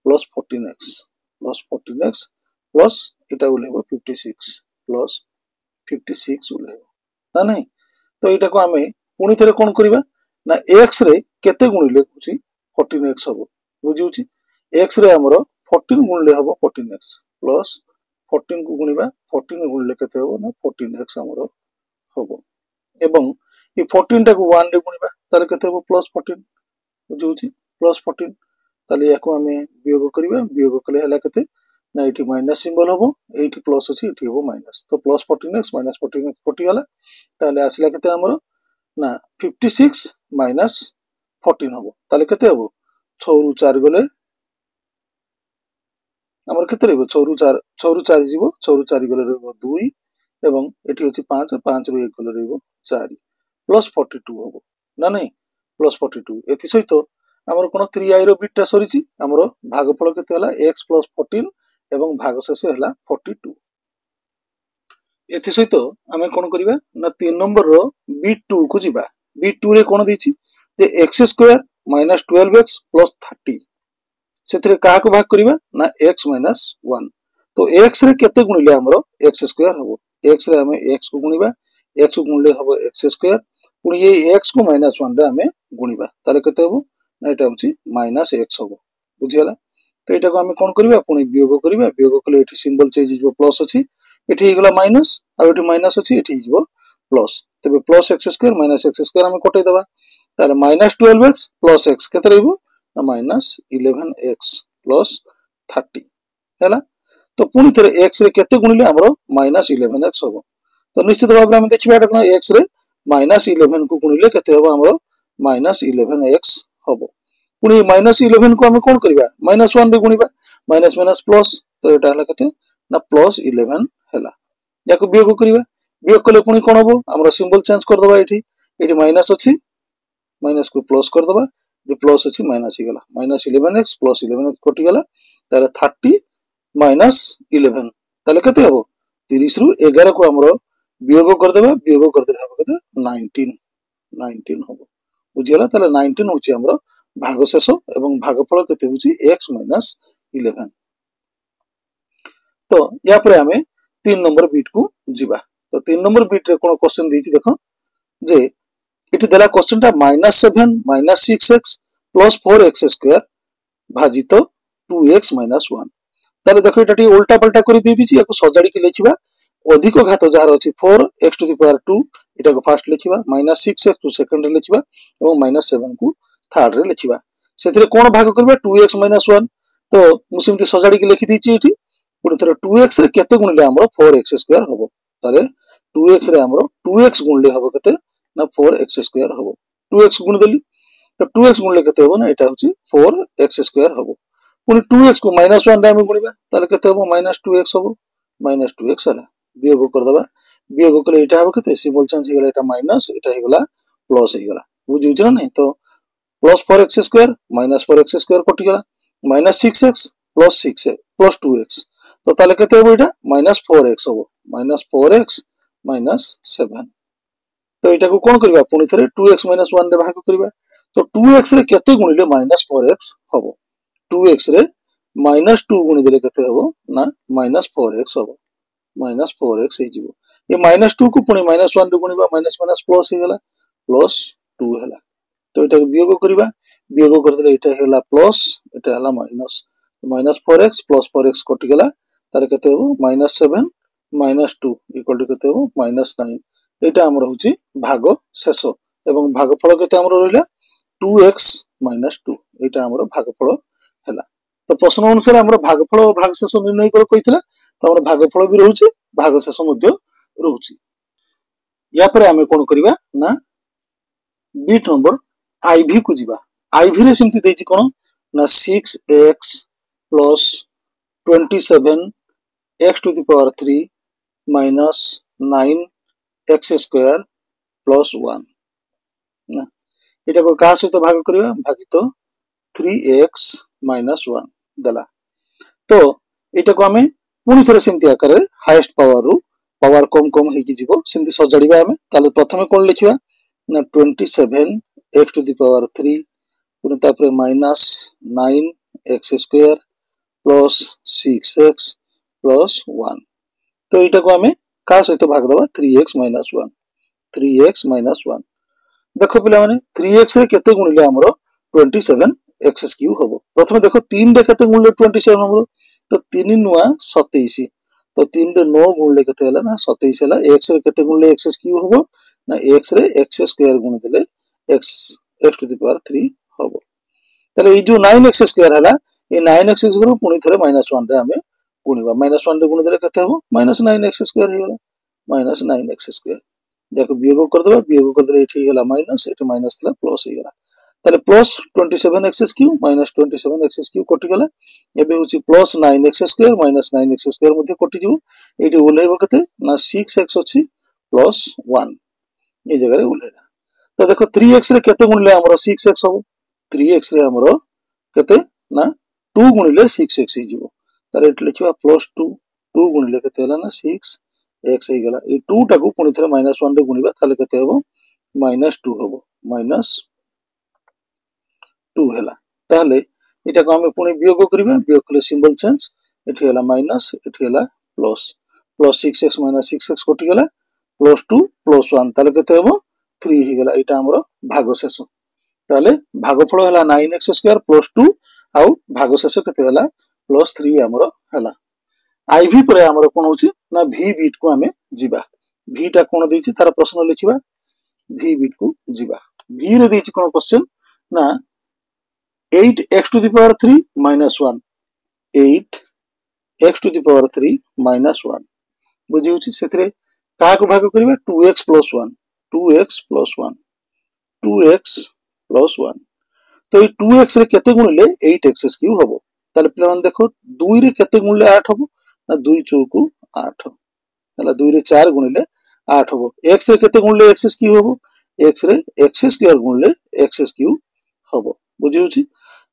plus 14x plus iota उलेबो 56 plus 56 उलेबो ना नहीं तो एटा को हमें पुनी थरे कोन करिबा ना x रे केते गुणिले होची 14x हबो बुझिउची x रे हमरो 14 गुणले हबो 14x प्लस 14 को गुणिबा 14 गुणले केते हबो ना 14x हमरो हबो एवं ई 14 टा को 1 रे गुणिबा ताले केते हबो प्लस 14 बुझिउची प्लस 14 ताले याको हमें वियोग कले हला केते ना एठी माइनस सिंबल हबो एठी प्लस अछि एठी हबो माइनस तो प्लस 14x - 14x कटि गला ताले आसिला केते हमरो ना 56 - 14 हबो ताले केते हबो 6 रु 4 गले हमर केते रहबो 6 रु 4 जीवो 6 रु 4 गले रहबो 2 एवं एठी होची 5 5 रु 1 गले रहबो 4 प्लस 42 हबो ना नहीं प्लस 42 एथि सहित हमर कोन 3i रो बिटा सरीची हमर भागफल केते हला x + 14 एवं भागशेष हला 42 एथि सहित हमें कोन करिबा ना 3 नंबर रो b2 को जिबा b2 रे कोन देछि जे x स्क्वायर - 12x + 30 सेथिरे काहा को भाग करिबा ना x - 1 तो x रे केते गुणिले हमरो x स्क्वायर हबो x रे हमें x को गुणिबा x को गुणले हबो x स्क्वायर पुनी ये x को -1 रे हमें गुणिबा ताले केते हबो ना एटा होची -x हबो बुझियला तो एटा को हमें कोन करिबा पुनी वियोग कले एठी सिंबल चेंज हिजबो प्लस अछि एठी हे गला माइनस आ एठी माइनस अछि एठी हिजबो प्लस तबे plus x square - x square हमें कटै देबा ताले -12x + x केते रहबो -11x + 30 हैला तो पुनी थरे x रे केते गुणिले हमरो -11x हबो तो निश्चित भाबरे हम देखिबा एटा x रे -11 को गुणिले केते हबो हमरो -11x हबो पुनी -11 को हम कोन करिबा -1 रे गुणिबा माइनस माइनस प्लस तो एटा हला कते ना प्लस 11 हला याको वियोग करिवा वियोग कले पुनी कोन हबो हमरा सिंबल चेंज कर दबा एठी माइनस अछि माइनस को प्लस कर दबा ये प्लस अछि माइनस ही गला माइनस 11x प्लस 11x कटि गला तार 30 माइनस 11 ताले कते हबो 30 रु 11 को हमरो वियोग कर देबा वियोग कर देले हबो कते 19 हबो बुझि गला ताले 19 होची हमरो भागशेष एवं भागफल केते होची x माइनस 11 तो या पर हमें 3 नंबर बिट को जिबा तो 3 नंबर बिट रे कोन क्वेश्चन देछि देखो जे इति देला क्वेश्चन टा -7 -6x plus 4x square भाजित 2x minus 1 ताले देखो एटा उल्टा पलटा करि दे दिछि याको सजाडी के लेखिबा अधिक घात जार अछि 4x टू द पावर 2 एटा को फर्स्ट लेखिबा -6x को सेकंड रे लेखिबा एवं -7 को थर्ड रे लेखिबा सेथिरे कोन भाग करबा 2x माइनस 1 तो मु सिमति सजाडी के लेखि दिछि एठी पुनी थरे 2x रे केते गुणले हमरो 4x स्क्वायर हबो तारे 2x रे हमरो 2x गुणले हबो केते ना 4x स्क्वायर हबो 2x गुण देली तो 2x गुणले केते हबो ना एटा होची 4x स्क्वायर हबो पुनी 2x को -1 रे हम गुणिबा ताले केते हबो -2x हबो -2x हला वियोग कर दबा वियोग कले एटा हबो केते सिंबल चेंज हे गला एटा माइनस एटा हे गला प्लस हे गला बुझि छ ना नहीं तो plus 4x square minus 4x square कटि गला -6x प्लस 6 प्लस 2x तो ताले केते हबो एटा -4x हबो -4x -7 तो एटा को कोन करबा पुनी थरे 2x 1 रे भाग करबा तो 2x रे केते गुणिले -4x हबो 2x रे -2 गुणी देले केते हबो ना -4x हबो -4x हे जिवो ये -2 को पुनी -1 रे गुणिबा माइनस माइनस प्लस हे गला +2 हला तो एटा वियोग करबा वियोग कर देले एटा हेला प्लस एटा हला माइनस -4x + 4x कटि गला तार केते हबो -7 -2 इक्वल टू केते हबो -9 एटा हमर होची भाग शेष एवं भागफल केते हमर रहिला 2x - 2 एटा हमर भागफल हला तो प्रश्न अनुसार हमर भागफल और भागशेष निर्णय कर कहितला तो हमर भागफल भी रहउची भागशेष मध्ये रहउची या पर हमें कोन करबा ना बिट नंबर आईवी को जिबा आईवी रे सिमति देछि कोन ना 6x plus 27 x to the power 3 minus 9x square plus 1 ना एटा को का सहित भाग करबा भागित 3x माइनस 1 दला तो एटा को हमें पुनी थरे सिमति आकार रे हाईएस्ट पावर रु पावर कम कम हे कि जिवो सिमति सजाडीबा हमें ताले प्रथमे कोन लिखिबा ना 27 x टू द पावर 3 पुनी तापरे minus 9x square plus 6x plus 1 तो एटा को हमें का सहित भाग दबा 3x माइनस 1 3x माइनस 1 देखो पिला माने 3x रे केते गुणिले हमरो 27x क्यूब हबो प्रथमे देखो 3 रे केते गुणिले 27 हमरो तो 3 नुआ 27 तो 3 रे 9 गुणिले केते हला ना 27 हला x रे केते गुणिले x क्यूब हबो ना x रे x स्क्वायर गुण देले x टू द पावर 3 हबो तले ई जो 9x स्क्वायर हला ए 9x स्क्वायर पुनी थरे -1 रे हमें गुणिबा -1 रे गुण देले केते हबो -9x स्क्वायर हे गला -9x स्क्वायर देखो वियोग कर देले एठी गला माइनस एठी माइनस थला प्लस हे गला तले plus 27x cube minus 27x cube कटि गला एबे होची plus 9x square minus 9x square मध्ये कटि जिवो एठी उलेइबो केते ना 6x अछि प्लस 1 ए जगह रे उलेला तो देखो 3x रे केते गुणले हमरो 6x हो 3x रे हमरो केते ना 2 गुणले 6x हे जिवो तार एठी लिखिबा +2 गुणले केते हला ना 6x हे गला ए 2 टाकू पुनी थरे -1 रे गुणिबा ताले केते हबो -2 हबो -2 हला ताले एटा को हम पुनी वियोग करिबा वियोग कले सिंबल चेंज एठी हला माइनस एठी हला प्लस 6x - 6x कटि गला +2 +1 ताले केते हबो 3 हे गला एटा हमरो भागशेष ताले भागफल हला 9x स्क्वायर +2 आउ भागशेष केते हला +3 हमरो हला आईवी परे हमरो कोन होची ना v बिट को हमें जिबा v टा कोन देछि तार प्रश्न लिखिबा v बिट को जिबा v रे देछि कोन क्वेश्चन ना 8x to the power 3 -1 8x to the power 3 -1 बुझी होची सेतरे का को भाग करबा 2x + 1 2x + 1 2x + 1 तो ये 2x रे केते गुणले 8x क्यूब हबो ताले पिलामान देखो 2 रे केते गुणिले 8 हबो ना 2 चौकु 8 हला 2 रे 4 गुणिले 8 हबो x रे केते गुणिले x क्यूब हबो x रे x स्क्वायर गुणिले x क्यूब हबो बुझी होची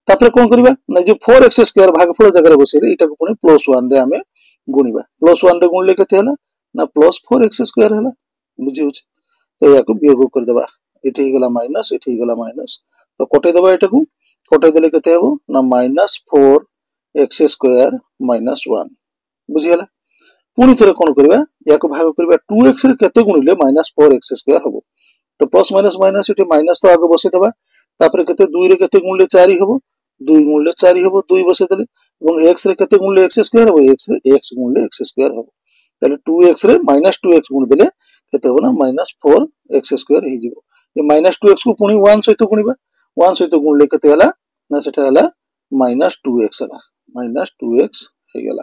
तापर कोन करबा ना जो 4x स्क्वायर भागफल जगह रे बसेले एटा को पुनी +1 रे हमें गुणिबा +1 रे गुणले केते हला ना +4x स्क्वायर हला बुझी होची तो या को वियोग कर देबा एठी ही गला माइनस एठी ही गला माइनस तो कोटे देबा एटा को कोटे देले केते हबो ना -4x स्क्वायर -1 बुझी हला पुनी थरे कोन करबा या को भाग करबा 2x रे केते गुणिले -4x स्क्वायर हबो तो प्लस माइनस माइनस एठी माइनस तो आगे बसे देबा तापर केते 2 रे केते गुणले 4 हबो 2 गुणले 4 हबो 2 बसे देले এবং x रे केते गुणले x स्क्वायर हबो x रे x गुणले x स्क्वायर हबो ताले 2x रे -2x गुण देले केते हबो ना -4x स्क्वायर हे जिवो ये -2x को पुनी 1 सहित गुणिबा 1 सहित गुणले केते हला ना सेटा हला -2x हला -2x हे गेला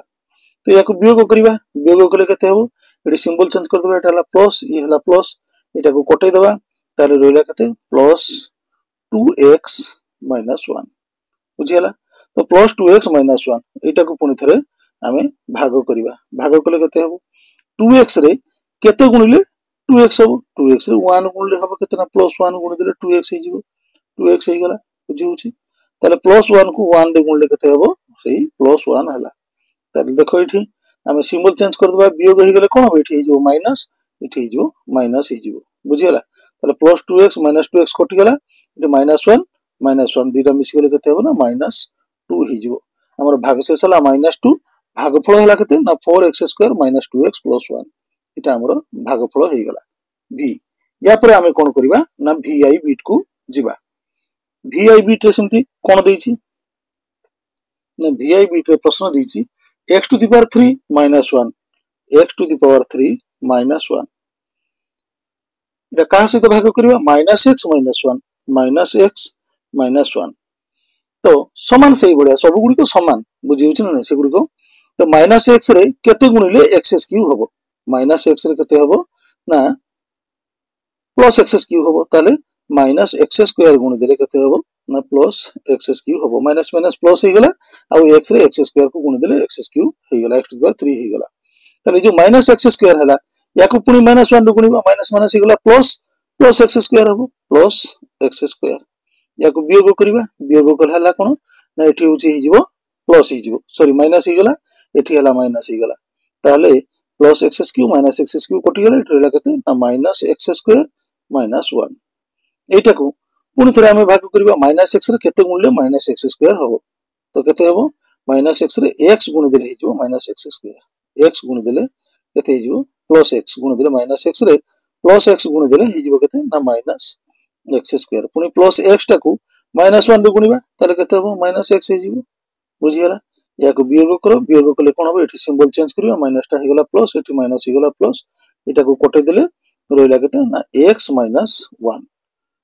तो या को वियोग कले केते हबो एडी सिंबल चेंज कर देबा एटा हला प्लस ये हला प्लस एटा को कटै देबा ताले रोइला केते प्लस 2x -1 बुझियला तो प्लस 2x -1 एटा को पुनी थरे हमें भाग कले केते हबो 2x रे केते गुणिले 2x हबो 2x रे 1 गुणले हबो केते ना +1 गुण देले 2x हे जिवो 2x हे गेला बुझी होची ताले +1 को 1 रे गुणले केते हबो सेही +1 हला ताले देखो एठी हमें सिंबल चेंज कर देबा वियोग हे गेले कोन एठी हे जिवो माइनस एठी हे जिवो माइनस हे जिवो बुझियला ताले प्लस 2x -2x कटि गेला एठी -1 दीटा मिस गेले केते हबो ना -2 हे जिवो हमर भागशेष हला -2 भागफल हला केते ना 4x स्क्वायर -2x + 1 एटा हमर भागफल हे गेला v या पर हमें कोन करबा ना vi बिट को जिबा vi बिट रे सेमती कोन देइची ना vi बिट रे प्रश्न देइची x to the power 3 -1 x to the power 3 -1 एटा का सहित भाग करबा -x -1 -x -1 तो समान सही बढिया सब गुडी को समान बुझी होची ना से गुडी को तो -x रे केते गुणिले x क्यूब हबो -x रे केते हबो ना +x क्यूब हबो ताले -x स्क्वायर गुण देले केते हबो ना +x क्यूब हबो माइनस माइनस प्लस हे गेला आ x रे x स्क्वायर को गुण देले x क्यूब हे गेला x टू द पावर 3 हे गेला ताले जो -x स्क्वायर हला या को पुनी -1 रे गुणिबा माइनस माइनस हे गेला प्लस x स्क्वायर हबो +x स्क्वायर या को वियोग कल हला कोन ना एठी होची हे जिवो प्लस हे जिवो सॉरी माइनस हे गेला एठी हला माइनस हे गेला ताले +x क्यूब -x क्यूब कटि गेला एठी रहला केते ना -x स्क्वायर -1 एटा को पुनी थरे हमें भाग करबा -x रे केते गुणले -x स्क्वायर हबो तो केते हबो -x रे x गुण देले हे जिवो -x स्क्वायर x गुण देले केते हे जिवो +x गुण देले -x रे +x गुण देले हे जिवो केते ना -x स्क्वायर पुनी +x टा को -1 रे गुणिबा ताले केते हबो -x हे जिवो बुझियला या को वियोग कले कोन हबो एठी सिंबल चेंज करियो माइनस टा हे गेला प्लस एठी माइनस हे गेला प्लस एटा को कटै देले रोइला केते ना x -1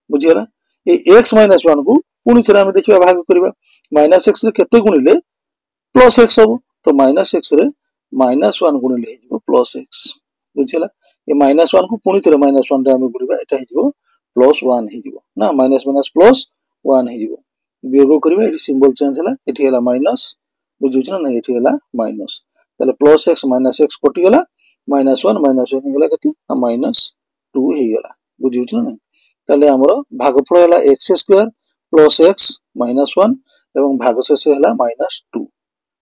बुझियला ए x -1 को पुनी थरे हम देखिबा भाग करबा -x रे केते गुणिले +x हबो तो -x रे -1 गुणिले हे जिवो +x बुझियला ए -1 को पुनी थरे -1 रे हम गुणिबा एटा हे जिवो +1 हे जिवो ना माइनस माइनस +1 हे जिवो वियोग करबा एठी सिंबल चेंज हला एठी हला माइनस बुझुछ ना एठी हला माइनस ताले +x -x कटि गेला -1 हे गेला केते -2 हे गेला बुझुछ ना ताले हमरो भागफल हला x स्क्वायर +x -1 एवं भागशेष हला -2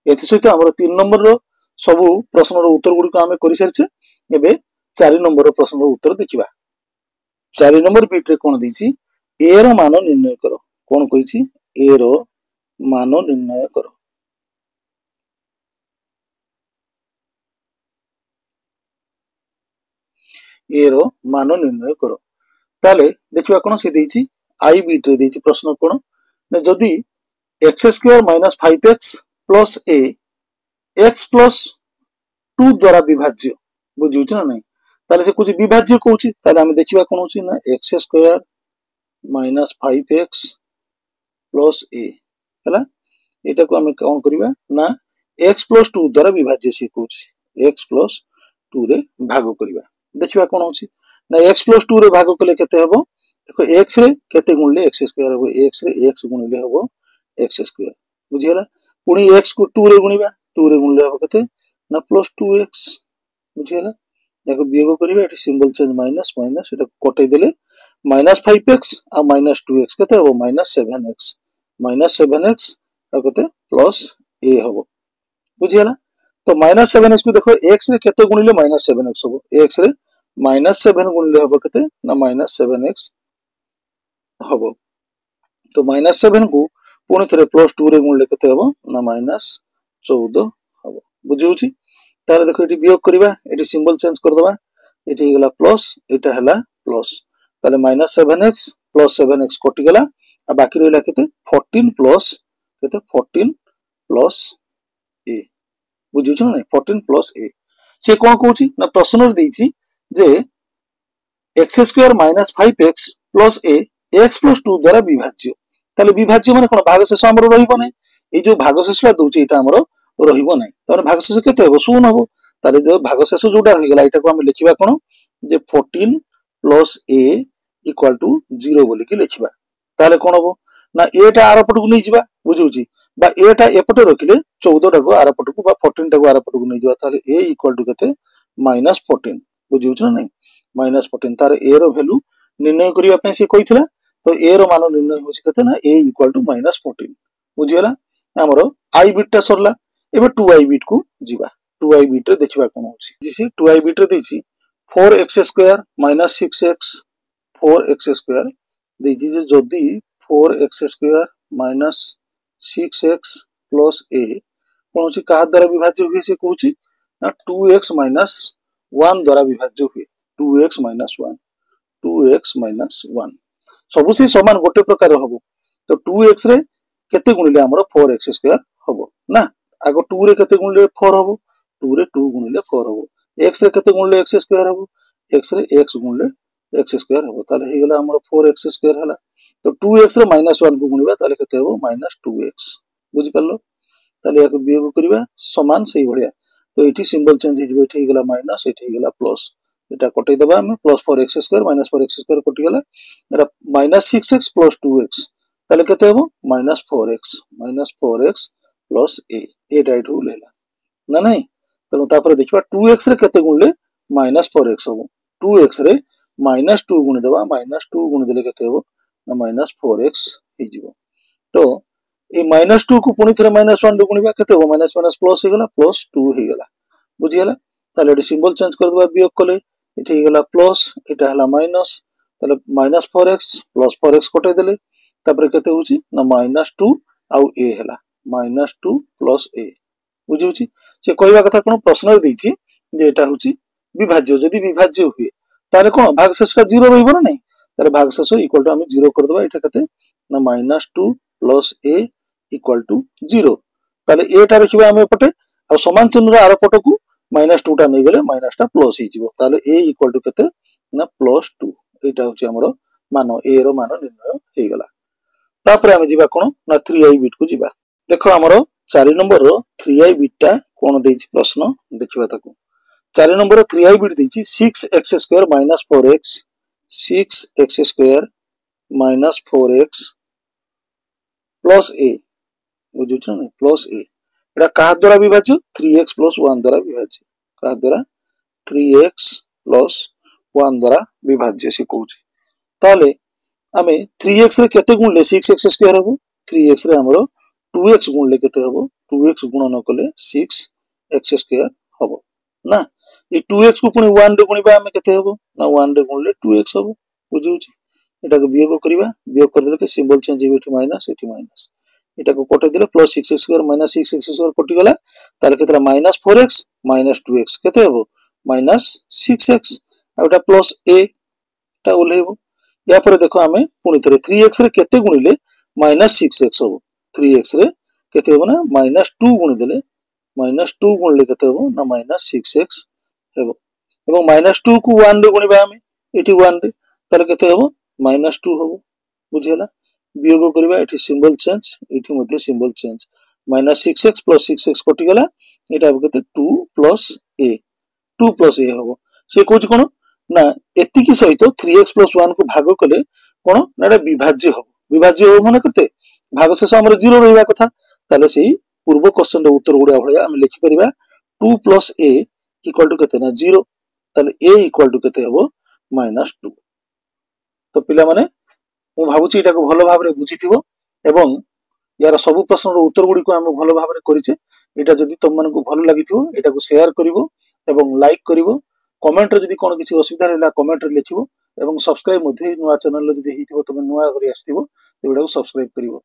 एथि सहित हमरो 3 नंबर रो सब प्रश्न रो उत्तर गुडी को हमें करि सरछे एबे 4 नंबर रो प्रश्न रो उत्तर देखिबा 4 नंबर बिट रे कोन दिछि a रो मान निर्णय करो कोन कहिछि a रो मान निर्णय करो a रो मान निर्णय करो ताले देखिबा कोन से देछि i बिट रे देछि प्रश्न कोन ने जदी x square -5x plus a x plus 2 द्वारा विभाज्य बुझुछ ना नहीं ताले से कुछ विभाज्य कहउछि ताले हम देखिबा कोन होछि ना x square -5x plus a हला एटा को हम काउंट करिबा ना x प्लस 2 द्वारा विभाज्य से कहउछि x प्लस 2 रे भाग करिबा देखिबा कोन होछि ना x प्लस 2 रे भाग कले केते हबो देखो x रे केते गुणले x स्क्वायर हबो x रे x गुणले हबो x स्क्वायर बुझियला पुणी x को 2 रे गुणिबा 2 रे गुणले हम केते ना प्लस 2x बुझियला याको वियोग करिबा एठी सिंबल चेंज माइनस माइनस एटा कटै देले -5x आ -2x केते हो -7x -7x आ केते प्लस a हो बुझियला तो -7x को देखो x रे केते गुणिले -7x हो x रे -7 गुणिले हो केते ना -7x हो तो -7 को पुणी थरे प्लस 2 रे गुणले केते हो ना -14 हो बुझिउची तारे देखो एटी वियोग करिबा एटी सिंबल चेंज कर दबा एटी गला प्लस एटा हला प्लस ताले -7x प्लस 7x कटि गला आ बाकी रहला केते 14 प्लस केते 14 प्लस a बुझिउछ ना 14 प्लस a से कोन कहूची ना प्रश्न देइची जे x² - 5x plus a x + 2 द्वारा विभाज्य ताले विभाज्य माने कोन भागशेष हमरो रहिबो नै ए जो भागशेषला दोची एटा हमरो रहिबो नै तारे भागशेष केते हो 0 हबो ताले जो भागशेष जोटा रहि गला एटा को हम लिखिबा कोन जे 14 प्लस a = 0 बोली कि लिखिबा ताले कोन हबो ना a टा आर पटकु नै जिबा बुझुची बा a टा एपटे रखिले 14 टा को आर पटकु बा 14 टा को आर पटकु नै जिबा ताले a = केते -14 बुझुछ ना नै -14 तारे a रो वैल्यू निर्णय करिया पे से कहितला तो a रो मान निर्णय होछि केते ना a = -14 बुझियला हमरो i बिट टा सरला एबे 2i बिट को जिबा 2i बिट रे देखिबा कोन होछि जिसे 2i बिट रे देछि 4x² - 6x 4x² देछि जे जदी 4x² - 6x प्लस a कोन होछि का द्वारा विभाज्य होय से कहूछि ना 2x - 1 द्वारा विभाज्य हुए 2x - 1 2x - 1 सब से समान गोटे प्रकार हबो तो 2x रे केते गुणिले हमरो 4x² हबो ना आगो 2 रे केते गुणिले 4 हबो 2 रे 2 गुणिले 4 हबो x रे केते गुणिले x² हबो x रे x गुणिले x² हबो ताले हे गेला हमरो 4x² हला तो 2x रे -1 को गुणिबा ताले केते हबो -2x बुझि परलो ताले याको वियोग करिबा समान सही भलिया तो एठी सिंबल चेंज हे जिवो एठी गेला माइनस एठी गेला प्लस एटा कटै दबा हम +4x² -4x² कटि गेला एटा -6x + 2x ताले केते हबो -4x प्लस a एटा एठू लेला ना नहीं तो तापर देखिबा 2x रे केते गुणले -4x हबो 2x रे -2 गुणि दबा -2 गुणि देले केते हबो ना -4x हे जिवो तो ए -2 को पुनी थरे -1 गुणिबा केते हबो माइनस प्लस हे गेला +2 हे गेला बुझि गेला ताले एटी सिंबल चेंज कर दबा वियोग कले एठी हे गेला प्लस एटा हला माइनस ताले -4x + 4x कटै देले तापर केते होची ना -2 आ a हला -2 + a बुझिउची से कहबा कथा कोन प्रश्न देइची जे एटा होची विभाज्य जदी विभाज्य हुए ताले कोन भागशेष का 0 रहिबो ना नै ताले भागशेष = हम 0 कर दबा एटा केते ना -2 + a = 0 ताले a टा रखिबा हम एपटे आ समान चिन्ह रा आर पटकू -2 टा नै गेले माइनस टा प्लस हे जिवो ताले a = केते ना +2 एटा होची हमरो मान a रो मान निर्णय हे गेला तापर हम जिबा कोन ना 3i बिट को जिबा देखो हमरो 4 नंबर रो 3i बिट टा कोन देछि प्रश्न देखिबा ताको 4 नंबर रो 3i बिट देछि 6x² - 4x 6x² - 4x plus a बुझुछ ना प्लस a एटा का द्वारा विभाज्य 3x + 1 द्वारा विभाज्य का द्वारा 3x + 1 द्वारा विभाज्य से कहूछि ताले आमे 3x रे केते गुणले 6x² हबो 3x रे हमरो 2x गुणले केते हबो 2x गुणन कले 6x² हबो ना ए 2x को पुनी 1 रे गुणिबा आमे केते हबो ना 1 रे गुणले 2x हबो बुझिउछि एटा को वियोग करिबा वियोग कर देले के सिंबल चेंज हे एठी माइनस एटा को कटै देले +6x² - 6x² कटि गला ताले केतला -4x - 2x केते हबो -6x uh Etah plus a टा ओलेबो या पर देखो हमें पुनी थरे 3x रे केते गुणिले -6x हबो 3x रे केते हबो ना -2 गुणि देले -2 गुणले केते हबो ना -6x हेबो एवं -2 को 1 रे गुणिबा हमें एठी 1 रे ताले केते हबो -2 हबो बुझियला वियोग करिबा एठी सिंबल चेंज एठी मध्ये सिंबल चेंज -6x + 6x कटि गला एटा केते 2 + a 2 + a हबो से कोच कोन ना एति की सहित 3x + 1 को भाग कले कोन ना विभाज्य हो माने करते भागशेष हमर 0 रहिबा कथा ताले सेही पूर्व क्वेश्चन रो उत्तर गुड़ा भाया आम लिखिपर 2 + a = केते ना 0 ताले a = केते हबो -2 तो पिला माने मु भाबुची इटा को भलो भाबरे बुझिथिबो एवं यार सब प्रश्न रो उत्तर गुडी को हम भलो भाबरे करिचे एटा जदी तुम मन को भलो लागिथिबो एटा को शेयर करिवो एवं लाइक करिवो कमेंट रे जदी कोन किछि असुविधा रहला कमेंट रे लिखिवो एवं सब्सक्राइब मध्ये नुवा चैनल जदी हिथिबो तुम नुवा करी आस्थिबो एटा को सब्सक्राइब करिवो।